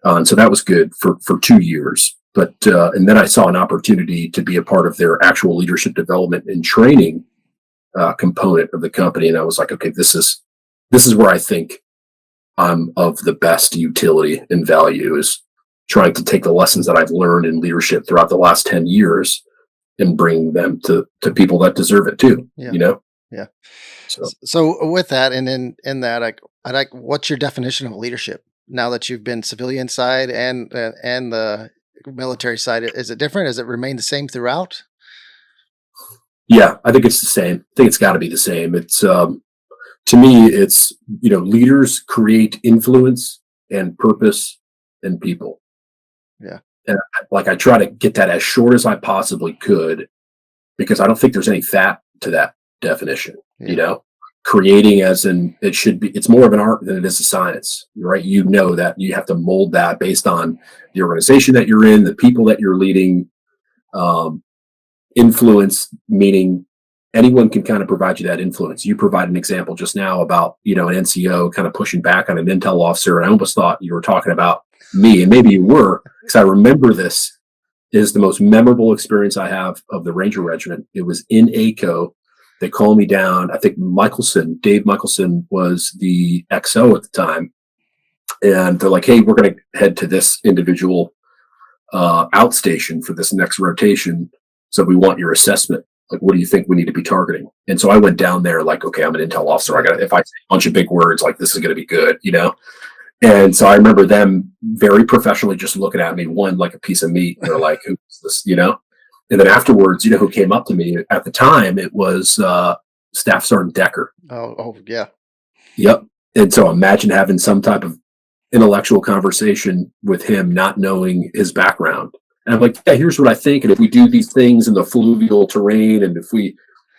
And so that was good for 2 years. But and then I saw an opportunity to be a part of their actual leadership development and training component of the company, and I was like, okay, this is where I think I'm of the best utility and value, is trying to take the lessons that I've learned in leadership throughout the last 10 years and bring them to people that deserve it too. Yeah. Yeah. So So with that, and in that, I like, what's your definition of leadership now that you've been civilian side and the military side? Is it different? Does it remain the same throughout? yeah, I think it's the same. I think it's got to be the same. It's to me, it's leaders create influence and purpose in people. Yeah. And like I try to get that as short as I possibly could, because I don't think there's any fat to that definition. Yeah. Creating, as in, it should be, it's more of an art than it is a science, right? That you have to mold that based on the organization that you're in, the people that you're leading. Influence, meaning anyone can kind of provide you that influence. You provide an example just now about an NCO kind of pushing back on an intel officer, and I almost thought you were talking about me, and maybe you were, because I remember this is the most memorable experience I have of the Ranger Regiment. It was in ACO. They called me down. I think Dave Michelson was the XO at the time, and they're like, hey, we're going to head to this individual outstation for this next rotation. So we want your assessment. Like, what do you think we need to be targeting? And so I went down there like, okay, I'm an intel officer. If I say a bunch of big words, like this is going to be good, And so I remember them very professionally just looking at me, one like a piece of meat. And they're like, who's this, And then afterwards, who came up to me at the time? It was Staff Sergeant Decker. Oh, yeah. Yep. And so imagine having some type of intellectual conversation with him, not knowing his background. And I'm like, yeah, here's what I think. And if we do these things in the fluvial terrain, and if we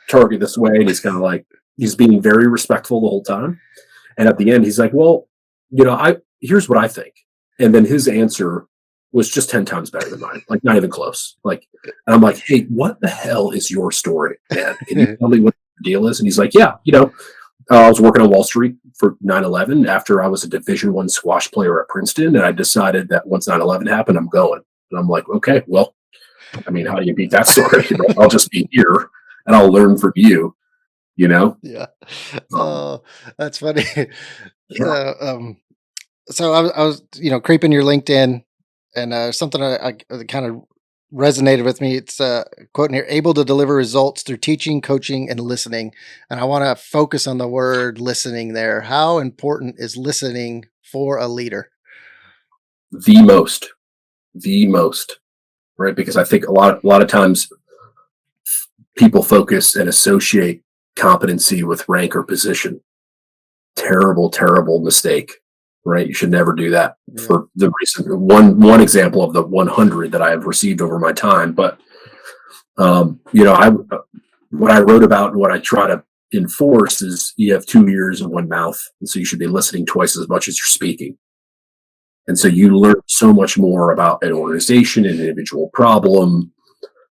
target this way, and he's kind of like, he's being very respectful the whole time. And at the end, he's like, well, here's what I think. And then his answer was just 10 times better than mine, like not even close. Like, and I'm like, hey, what the hell is your story, man? Can you tell me what the deal is? And he's like, yeah, I was working on Wall Street for 9/11 after I was a Division I squash player at Princeton, and I decided that once 9/11 happened, I'm going. And I'm like, okay, well, I mean, how do you beat that story? I'll just be here and I'll learn from you, Yeah. Oh, that's funny. Yeah. So I was, creeping your LinkedIn, and something I kind of resonated with me. It's quoting here: able to deliver results through teaching, coaching, and listening. And I want to focus on the word listening there. How important is listening for a leader? The most, right? Because I think a lot of times people focus and associate competency with rank or position. Terrible, terrible mistake, right? You should never do that Yeah. for the reason, one example of the 100 that I have received over my time. But, what I wrote about and what I try to enforce is you have 2 ears and one mouth. And so you should be listening twice as much as you're speaking. And so you learn so much more about an organization, an individual problem,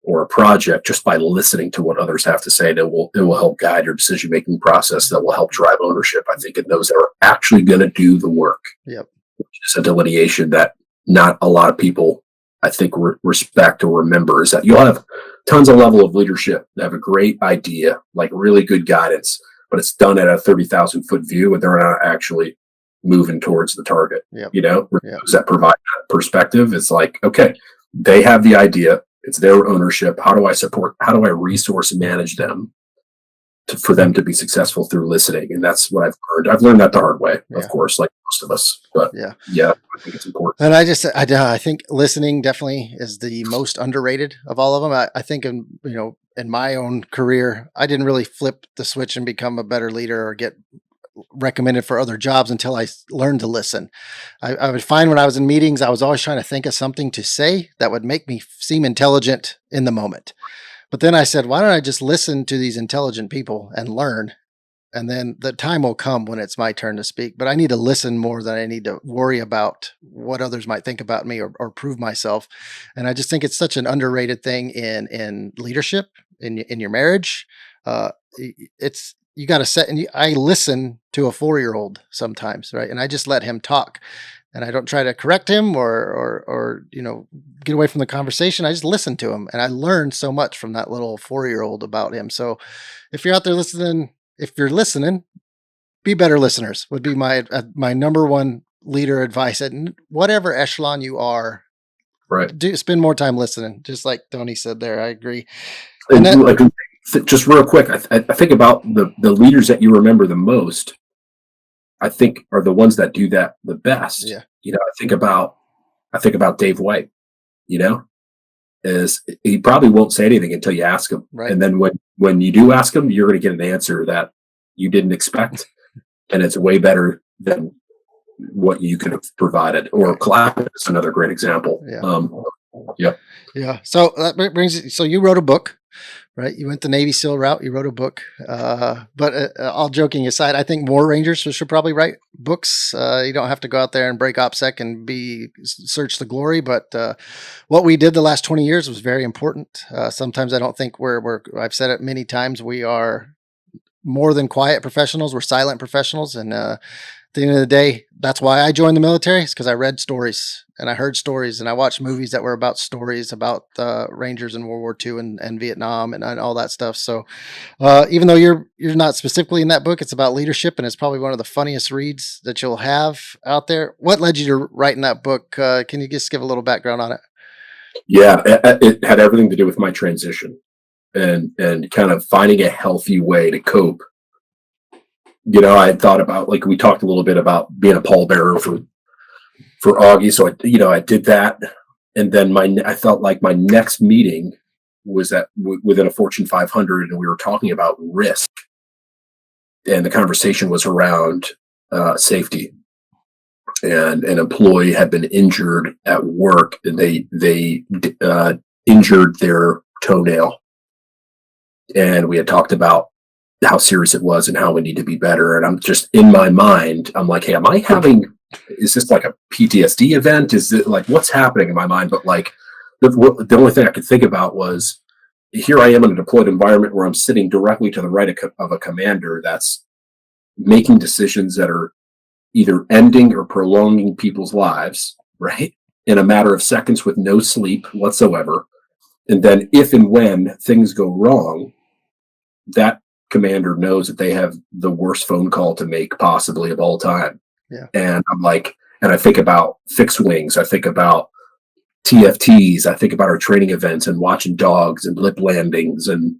or a project just by listening to what others have to say. That it will help guide your decision making process. That will help drive ownership. I think in those that are actually going to do the work. Yep. Which is a delineation that not a lot of people, I think, respect or remember. Is that you'll have tons of level of leadership that have a great idea, like really good guidance, but it's done at a 30,000-foot view, and they're not actually moving towards the target. Yep. Yep. Yep. That provide that perspective. It's like, okay, they have the idea. It's their ownership. How do I support? How do I resource and manage them for them to be successful through listening? And that's what I've learned. I've learned that the hard way, of course, like most of us. But yeah, I think it's important. And I think listening definitely is the most underrated of all of them. I think in my own career, I didn't really flip the switch and become a better leader or get recommended for other jobs until I learned to listen. I would find when I was in meetings, I was always trying to think of something to say that would make me seem intelligent in the moment. But then I said, why don't I just listen to these intelligent people and learn? And then the time will come when it's my turn to speak. But I need to listen more than I need to worry about what others might think about me or prove myself. And I just think it's such an underrated thing in leadership, in your marriage. You got to set, and I listen to a 4-year-old sometimes, right? And I just let him talk, and I don't try to correct him or get away from the conversation. I just listen to him, and I learned so much from that little 4-year-old about him. So if you're out there listening, be better listeners would be my number one leader advice at whatever echelon you are. Right. Spend more time listening, just like Tony said there. I agree. Just real quick, I think about the leaders that you remember the most, I think are the ones that do that the best. Yeah. I think about Dave White, is he probably won't say anything until you ask him. Right. And then when you do ask him, you're going to get an answer that you didn't expect. And it's way better than what you could have provided. Or Clapp is another great example. Yeah. Yeah. So that brings, so you wrote a book, right? You went the Navy SEAL route. You wrote a book. But all joking aside, I think more Rangers should probably write books. You don't have to go out there and break OPSEC and search the glory. But what we did the last 20 years was very important. Sometimes I don't think I've said it many times, we are more than quiet professionals. We're silent professionals. And at the end of the day, that's why I joined the military. It's because I read stories and I heard stories and I watched movies that were about stories about Rangers in World War II and Vietnam and all that stuff. So even though you're not specifically in that book, it's about leadership and it's probably one of the funniest reads that you'll have out there. What led you to writing that book? Can you just give a little background on it? Yeah, it had everything to do with my transition and kind of finding a healthy way to cope. I had thought about, like we talked a little bit about being a pallbearer for Augie. So I did that. And then I felt like my next meeting was within a Fortune 500 and we were talking about risk. And the conversation was around safety. And an employee had been injured at work and they injured their toenail. And we had talked about how serious it was and how we need to be better. And I'm just in my mind, I'm like, hey, is this like a PTSD event? Is it like, what's happening in my mind? But like the only thing I could think about was here I am in a deployed environment where I'm sitting directly to the right of a commander that's making decisions that are either ending or prolonging people's lives, right? In a matter of seconds with no sleep whatsoever. And then if and when things go wrong, that commander knows that they have the worst phone call to make possibly of all time. Yeah. And I'm like, and I think about fixed wings. I think about TFTs. I think about our training events and watching dogs and lip landings and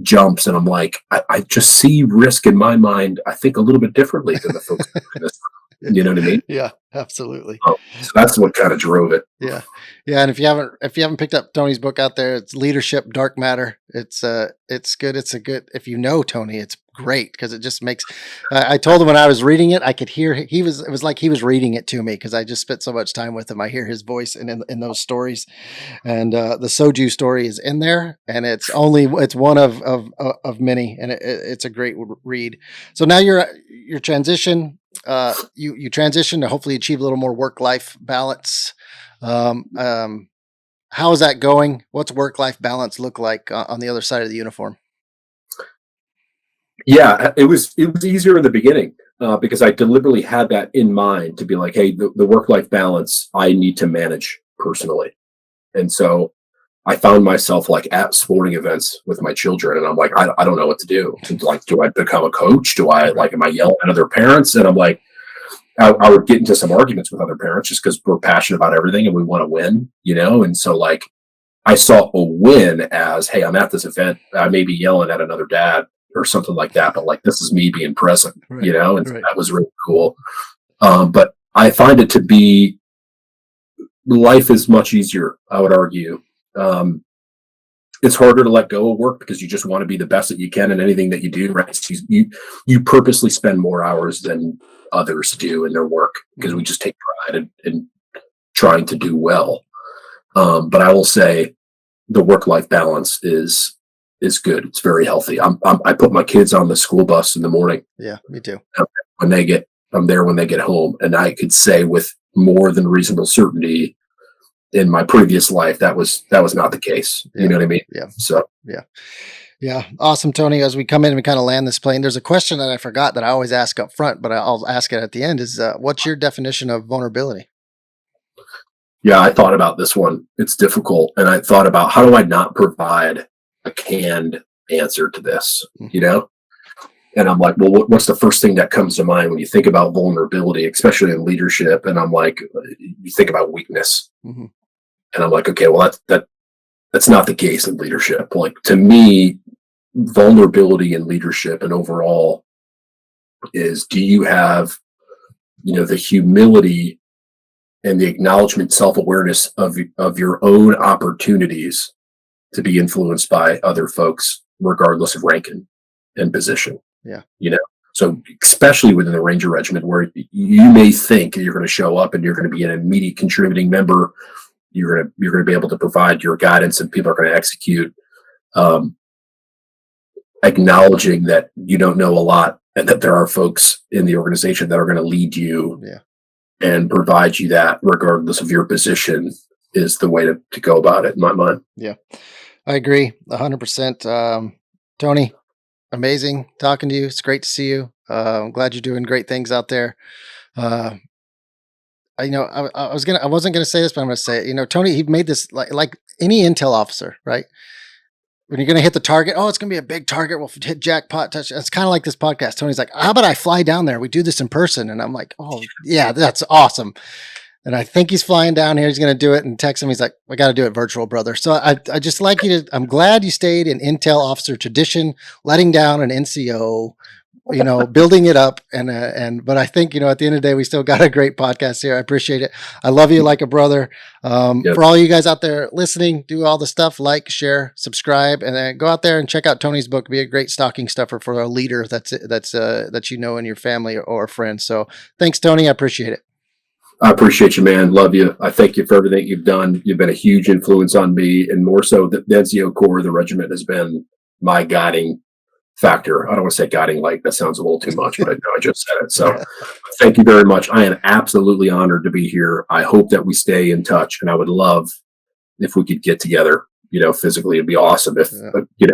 jumps. And I'm like, I just see risk in my mind, I think a little bit differently than the folks in this. You know what I mean? Yeah, absolutely. So that's what kind of drove it. Yeah. Yeah. And if you haven't picked up Tony's book out there, it's Leadership Dark Matter. It's good. It's a good, if you know Tony, it's great because it just makes, I told him when I was reading it, I could hear, it was like he was reading it to me because I just spent so much time with him. I hear his voice in those stories. And the soju story is in there, and it's one of many, and it's a great read. So now your transition, you transition to hopefully achieve a little more work life balance. Um, um, how is that going? What's work life balance look like on the other side of the uniform? Yeah, it was easier in the beginning because I deliberately had that in mind to be like, hey, the work life balance I need to manage personally, and so I found myself like at sporting events with my children, and I'm like, I don't know what to do. Like, do I become a coach? Do I Right. like, am I yelling at other parents? And I'm like, I would get into some arguments with other parents just because we're passionate about everything and we want to win, And so like, I saw a win as, hey, I'm at this event. I may be yelling at another dad or something like that, but like, this is me being present, Right. And so Right. that was really cool. But I find it to be life is much easier, I would argue. Um, it's harder to let go of work because you just want to be the best that you can in anything that you do, right? So you purposely spend more hours than others do in their work because we Mhm. just take pride in trying to do well. But I will say the work life balance is good. It's very healthy. I put my kids on the school bus in the morning Yeah, me too. when they get I'm there when they get home, and I could say with more than reasonable certainty in my previous life that was not the case. You Yeah. know what I mean? Yeah. So Yeah. Yeah. Awesome, Tony. As we come in and we kind of land this plane, there's a question that I forgot that I always ask up front, but I'll ask it at the end is, what's your definition of vulnerability? yeah, I thought about this one. It's difficult, and I thought about how do I not provide a canned answer to this, you Hmm. know? And I'm like, well, what's the first thing that comes to mind when you think about vulnerability, especially in leadership? And I'm like, you think about weakness, Hmm. and I'm like, okay, well, that's not the case in leadership. Like to me, vulnerability in leadership and overall is do you have the humility and the acknowledgement, self-awareness of your own opportunities to be influenced by other folks, regardless of rank and position. Yeah. You know, so especially within the Ranger Regiment, where you may think you're going to show up and you're going to be an immediate contributing member, you're going to be able to provide your guidance, and people are going to execute. Um, Acknowledging that you don't know a lot, and that there are folks in the organization that are going to lead you Yeah. and provide you that, regardless of your position, is the way to go about it in my mind. Yeah. I agree 100%. Tony, amazing talking to you. It's great to see you. I'm glad you're doing great things out there. Uh, I wasn't gonna say this, but I'm gonna say it. Tony, he made this like any intel officer, right? When you're gonna hit the target, oh, it's gonna be a big target. We'll hit jackpot touch. It's kind of like this podcast. Tony's like, how about I fly down there? We do this in person, and I'm like, oh yeah, that's awesome. And I think he's flying down here. He's going to do it and text him. He's like, I got to do it virtual, brother. So I just like you to, I'm glad you stayed in Intel officer tradition, letting down an NCO, building it up. But I think, at the end of the day, we still got a great podcast here. I appreciate it. I love you like a brother. Yeah, For all you guys out there listening, do all the stuff, like, share, subscribe, and then go out there and check out Tony's book. Be a great stocking stuffer for a leader that in your family or friends. So thanks, Tony. I appreciate it. I appreciate you, man. Love you. I thank you for everything you've done. You've been a huge influence on me, and more so the NCO Corps, the regiment, has been my guiding factor. I don't want to say guiding light. That sounds a little too much, but I just said it. So thank you very much. I am absolutely honored to be here. I hope that we stay in touch, and I would love if we could get together, physically. It'd be awesome if, Yeah.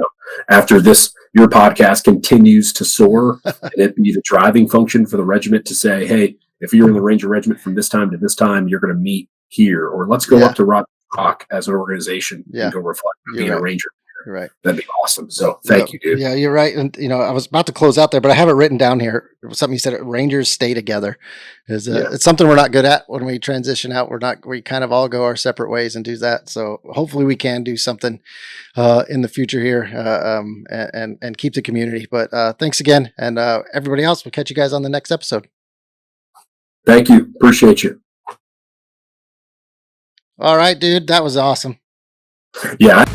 after this, your podcast continues to soar, and it be the driving function for the regiment to say, hey, if you're in the Ranger Regiment from this time to this time, you're going to meet here, or let's go Yeah. up to Rock as an organization Yeah. and go reflect on You're being a right. Ranger. You're right. That'd be awesome. So thank you, dude. Yeah, you're right. And I was about to close out there, but I have it written down here. It was something you said. Rangers stay together. Yeah. It's something we're not good at when we transition out. We kind of all go our separate ways and do that. So hopefully we can do something in the future here and keep the community. But thanks again, and everybody else. We'll catch you guys on the next episode. Thank you. Appreciate you. All right, dude. That was awesome. Yeah.